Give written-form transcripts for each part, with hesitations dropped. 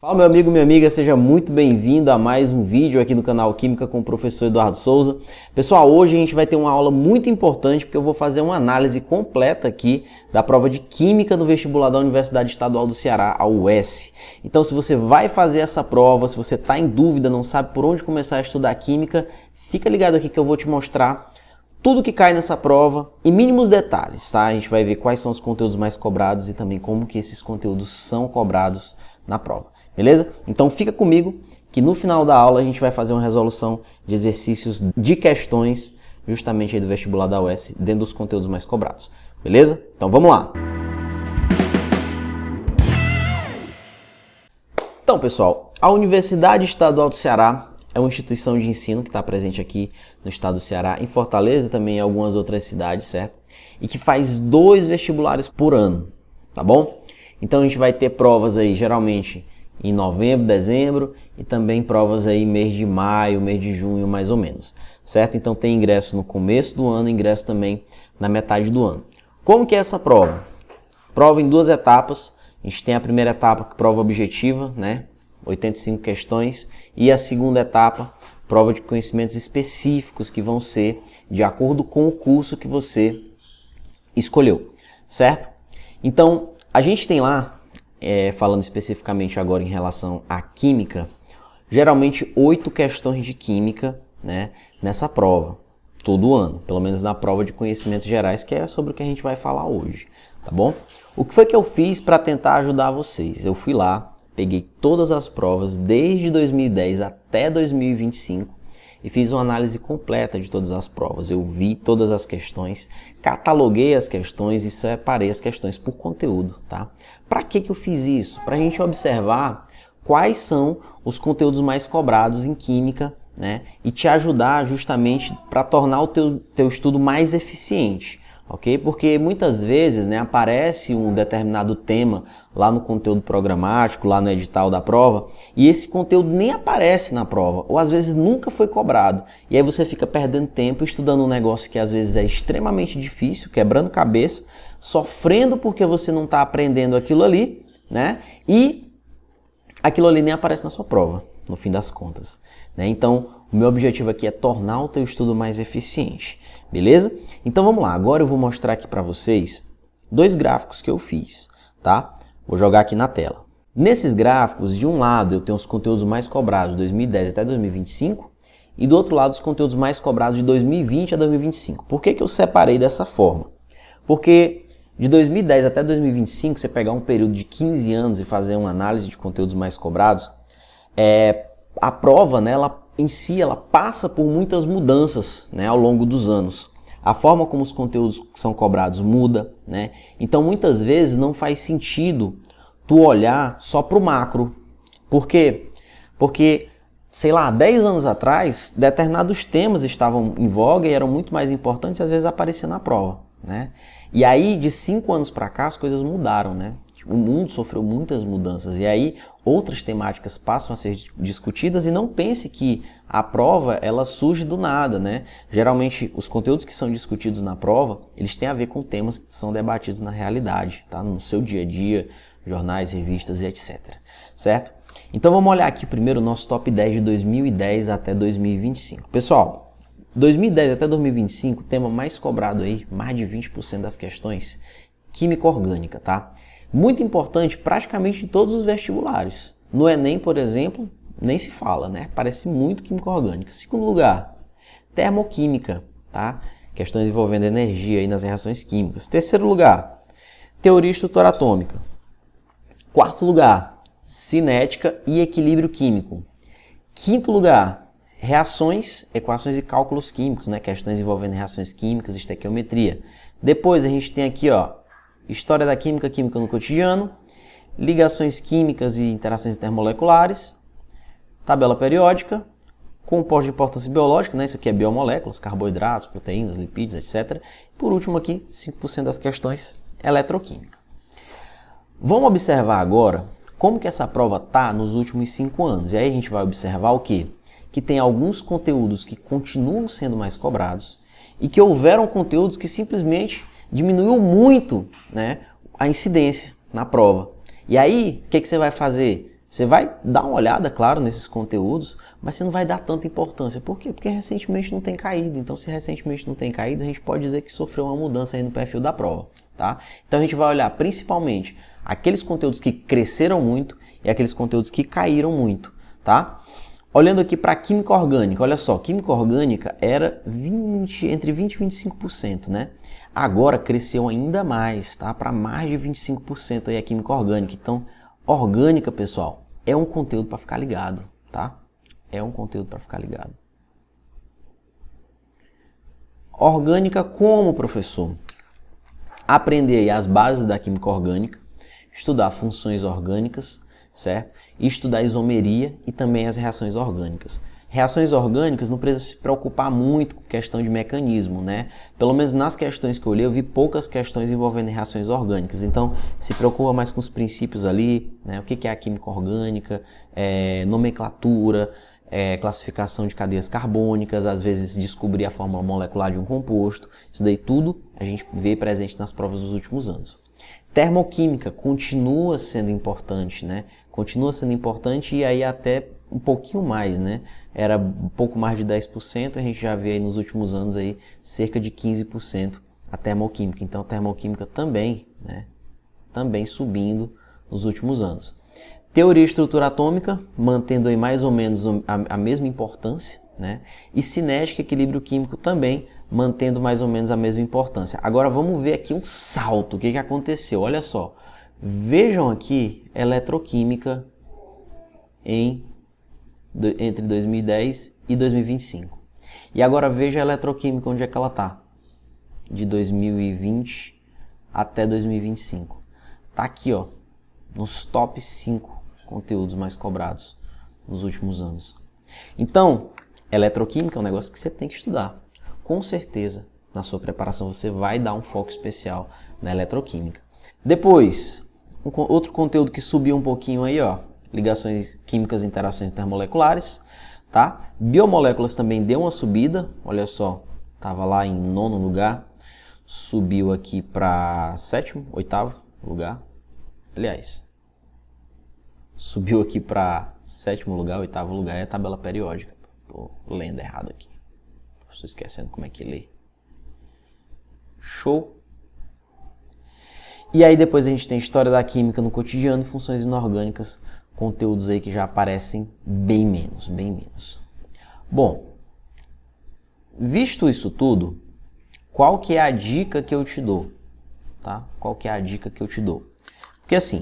Fala meu amigo, minha amiga, seja muito bem-vindo a mais um vídeo aqui do canal Química com o professor Eduardo Souza. Pessoal, hoje a gente vai ter uma aula muito importante porque eu vou fazer uma análise completa aqui da prova de Química no vestibular da Universidade Estadual do Ceará, a UES. Então se você vai fazer essa prova, se você está em dúvida, não sabe por onde começar a estudar Química, fica ligado aqui que eu vou te mostrar tudo que cai nessa prova em mínimos detalhes, tá? A gente vai ver quais são os conteúdos mais cobrados e também como que esses conteúdos são cobrados na prova. Beleza? Então fica comigo que no final da aula a gente vai fazer uma resolução de exercícios de questões justamente aí do vestibular da UES dentro dos conteúdos mais cobrados. Beleza? Então vamos lá! Então pessoal, a Universidade Estadual do Ceará é uma instituição de ensino que está presente aqui no estado do Ceará, em Fortaleza e também em algumas outras cidades, certo? E que faz 2 vestibulares por ano, tá bom? Então a gente vai ter provas aí geralmente em novembro, dezembro e também provas aí mês de maio, mês de junho mais ou menos, certo? Então tem ingresso no começo do ano, ingresso também na metade do ano. Como que é essa prova? Prova em 2 etapas. A gente tem a primeira etapa, que prova objetiva, né? 85 questões, e a segunda etapa, prova de conhecimentos específicos que vão ser de acordo com o curso que você escolheu, certo? Então, a gente tem lá, falando especificamente agora em relação à química, geralmente 8 questões de química, né, nessa prova, todo ano, pelo menos na prova de conhecimentos gerais, que é sobre o que a gente vai falar hoje, tá bom? O que foi que eu fiz para tentar ajudar vocês? Eu fui lá, peguei todas as provas desde 2010 até 2025 e fiz uma análise completa de todas as provas. Eu vi todas as questões, cataloguei as questões e separei as questões por conteúdo, tá? Para que eu fiz isso? Para a gente observar quais são os conteúdos mais cobrados em química, né? E te ajudar justamente para tornar o teu estudo mais eficiente. Ok? Porque muitas vezes, né, aparece um determinado tema lá no conteúdo programático, lá no edital da prova, e esse conteúdo nem aparece na prova, ou às vezes nunca foi cobrado. E aí você fica perdendo tempo estudando um negócio que às vezes é extremamente difícil, quebrando cabeça, sofrendo porque você não está aprendendo aquilo ali, né? E aquilo ali nem aparece na sua prova, no fim das contas, né? Então, o meu objetivo aqui é tornar o teu estudo mais eficiente, beleza? Então vamos lá, agora eu vou mostrar aqui para vocês 2 gráficos que eu fiz, tá? Vou jogar aqui na tela. Nesses gráficos, de um lado eu tenho os conteúdos mais cobrados de 2010 até 2025 e do outro lado os conteúdos mais cobrados de 2020 a 2025. Por que eu separei dessa forma? Porque de 2010 até 2025, você pegar um período de 15 anos e fazer uma análise de conteúdos mais cobrados, a prova, né, em si, ela passa por muitas mudanças, né, ao longo dos anos. A forma como os conteúdos são cobrados muda, né? Então, muitas vezes não faz sentido tu olhar só para o macro. Por quê? Porque, sei lá, 10 anos atrás, determinados temas estavam em voga e eram muito mais importantes e às vezes apareciam na prova, né? E aí, de 5 anos para cá, as coisas mudaram, né? O mundo sofreu muitas mudanças e aí outras temáticas passam a ser discutidas e não pense que a prova ela surge do nada, né? Geralmente os conteúdos que são discutidos na prova, eles têm a ver com temas que são debatidos na realidade, tá? No seu dia a dia, jornais, revistas e etc. Certo? Então vamos olhar aqui primeiro o nosso top 10 de 2010 até 2025. Pessoal, 2010 até 2025, o tema mais cobrado aí, mais de 20% das questões, química orgânica, tá? Muito importante praticamente em todos os vestibulares. No Enem, por exemplo, nem se fala, né? Parece muito química orgânica. Segundo lugar, termoquímica, tá? Questões envolvendo energia aí nas reações químicas. Terceiro lugar, teoria estrutura atômica. Quarto lugar, cinética e equilíbrio químico. Quinto lugar, reações, equações e cálculos químicos, né? Questões envolvendo reações químicas, estequiometria. Depois a gente tem aqui, ó, História da química, química no cotidiano, ligações químicas e interações intermoleculares, tabela periódica, compostos de importância biológica, né? Isso aqui é biomoléculas, carboidratos, proteínas, lipídios, etc. Por último aqui, 5% das questões, eletroquímica. Vamos observar agora como que essa prova está nos últimos 5 anos. E aí a gente vai observar o quê? Que tem alguns conteúdos que continuam sendo mais cobrados e que houveram conteúdos que simplesmente diminuiu muito, né, a incidência na prova. E aí, o que você vai fazer? Você vai dar uma olhada, claro, nesses conteúdos, mas você não vai dar tanta importância. Por quê? Porque recentemente não tem caído. Então, se recentemente não tem caído, a gente pode dizer que sofreu uma mudança aí no perfil da prova, tá? Então, a gente vai olhar principalmente aqueles conteúdos que cresceram muito e aqueles conteúdos que caíram muito, tá? Olhando aqui para química orgânica, olha só, química orgânica era entre 20% e 25%, né? Agora cresceu ainda mais, tá? Para mais de 25% aí a química orgânica. Então, orgânica, pessoal, é um conteúdo para ficar ligado, tá? É um conteúdo para ficar ligado. Orgânica como, professor? Aprender aí as bases da química orgânica, estudar funções orgânicas, certo? E estudar isomeria e também as reações orgânicas. Reações orgânicas não precisa se preocupar muito com questão de mecanismo, né? Pelo menos nas questões que eu olhei, eu vi poucas questões envolvendo reações orgânicas. Então, se preocupa mais com os princípios ali, né? O que é a química orgânica, nomenclatura, classificação de cadeias carbônicas, às vezes descobrir a fórmula molecular de um composto. Isso daí tudo a gente vê presente nas provas dos últimos anos. Termoquímica continua sendo importante, né? Continua sendo importante e aí até um pouquinho mais, né? Era um pouco mais de 10%, a gente já vê aí nos últimos anos aí cerca de 15% a termoquímica. Então a termoquímica também, né? Também subindo nos últimos anos. Teoria e estrutura atômica, mantendo aí mais ou menos a mesma importância, né? E cinética e equilíbrio químico também, mantendo mais ou menos a mesma importância. Agora vamos ver aqui um salto, o que aconteceu? Olha só, vejam aqui eletroquímica entre 2010 e 2025. E agora veja a eletroquímica, onde é que ela está? De 2020 até 2025. Tá aqui, ó, nos top 5 conteúdos mais cobrados nos últimos anos. Então, eletroquímica é um negócio que você tem que estudar. Com certeza, na sua preparação, você vai dar um foco especial na eletroquímica. Depois, outro conteúdo que subiu um pouquinho aí, ó, ligações químicas e interações intermoleculares, tá? Biomoléculas também deu uma subida, olha só, estava lá em 9º lugar, subiu aqui para 7º, 8º lugar, aliás, subiu aqui para 7º lugar, 8º lugar, é a tabela periódica, tô lendo errado aqui, estou esquecendo como é que lê. Show! E aí depois a gente tem história da química no cotidiano, funções inorgânicas, conteúdos aí que já aparecem bem menos. Bom, visto isso tudo, qual que é a dica que eu te dou? Tá? Qual que é a dica que eu te dou? Porque assim,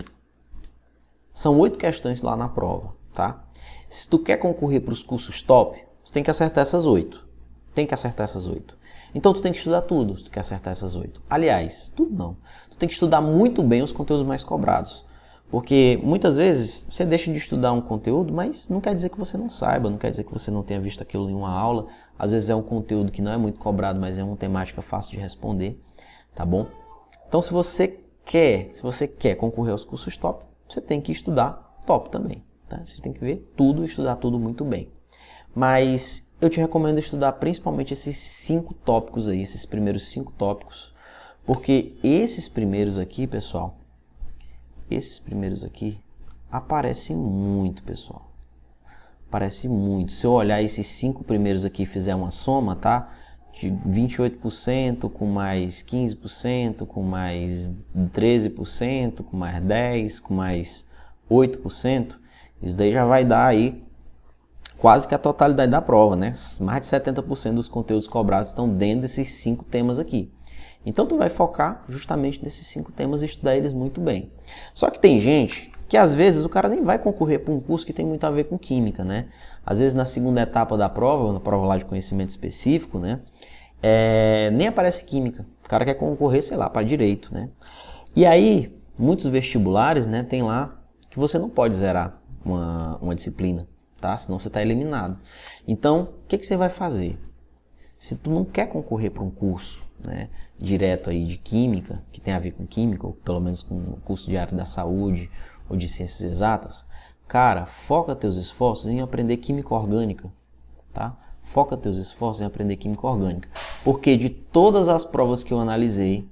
são 8 questões lá na prova, tá? Se tu quer concorrer para os cursos top, tu tem que acertar essas 8. Então tu tem que estudar tudo se tu quer acertar essas 8. Aliás, tudo não. Tu tem que estudar muito bem os conteúdos mais cobrados. Porque muitas vezes você deixa de estudar um conteúdo, mas não quer dizer que você não saiba, não quer dizer que você não tenha visto aquilo em uma aula. Às vezes é um conteúdo que não é muito cobrado, mas é uma temática fácil de responder, tá bom? Então se você quer concorrer aos cursos top, você tem que estudar top também, tá? Você tem que ver tudo e estudar tudo muito bem. Mas eu te recomendo estudar principalmente esses 5 tópicos aí, esses primeiros 5 tópicos, porque esses primeiros aqui, pessoal, aparecem muito, pessoal. Aparece muito. Se eu olhar esses 5 primeiros aqui e fizer uma soma, tá? De 28%, com mais 15%, com mais 13%, com mais 10%, com mais 8%, isso daí já vai dar aí quase que a totalidade da prova, né? Mais de 70% dos conteúdos cobrados estão dentro desses 5 temas aqui. Então tu vai focar justamente nesses 5 temas e estudar eles muito bem. Só que tem gente que às vezes o cara nem vai concorrer para um curso que tem muito a ver com química, né? Às vezes na segunda etapa da prova, na prova lá de conhecimento específico, né? Nem aparece química. O cara quer concorrer, sei lá, para direito, né? E aí, muitos vestibulares, né, tem lá que você não pode zerar uma disciplina, tá? Senão você está eliminado. Então, o que você vai fazer? Se tu não quer concorrer para um curso, né, direto aí de química, que tem a ver com química, ou pelo menos com o curso de área da saúde ou de ciências exatas, cara, foca teus esforços em aprender química orgânica, tá? Foca teus esforços em aprender química orgânica, porque de todas as provas que eu analisei,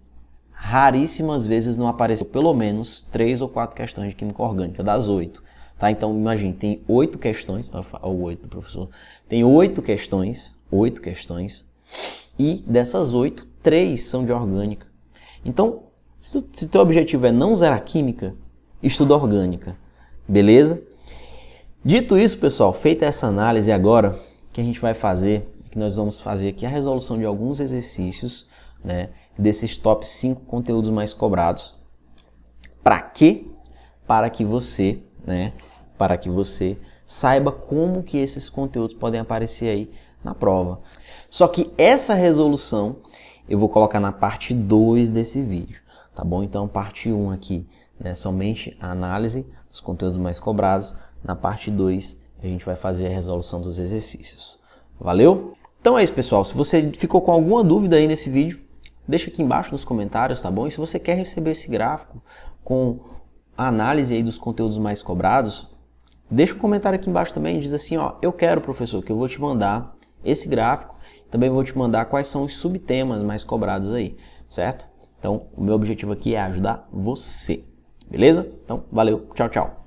raríssimas vezes não apareceu pelo menos 3 ou 4 questões de química orgânica, das 8. tá? Então, imagine, tem 8 questões, olha o 8 do professor, tem 8 questões, e dessas 8, 3 são de orgânica. Então, se teu objetivo é não zerar química, estuda orgânica, beleza? Dito isso, pessoal, feita essa análise agora, o que a gente vai fazer, que nós vamos fazer aqui a resolução de alguns exercícios, né, desses top 5 conteúdos mais cobrados. Para quê? Para que você, né, saiba como que esses conteúdos podem aparecer aí na prova. Só que essa resolução eu vou colocar na parte 2 desse vídeo, tá bom? Então, parte 1 aqui, né, somente a análise dos conteúdos mais cobrados. Na parte 2, a gente vai fazer a resolução dos exercícios. Valeu? Então é isso, pessoal. Se você ficou com alguma dúvida aí nesse vídeo, deixa aqui embaixo nos comentários, tá bom? E se você quer receber esse gráfico com a análise aí dos conteúdos mais cobrados, deixa um comentário aqui embaixo também, diz assim, ó, eu quero, professor, que eu vou te mandar esse gráfico, também vou te mandar quais são os subtemas mais cobrados aí, certo? Então, o meu objetivo aqui é ajudar você, beleza? Então, valeu, tchau, tchau.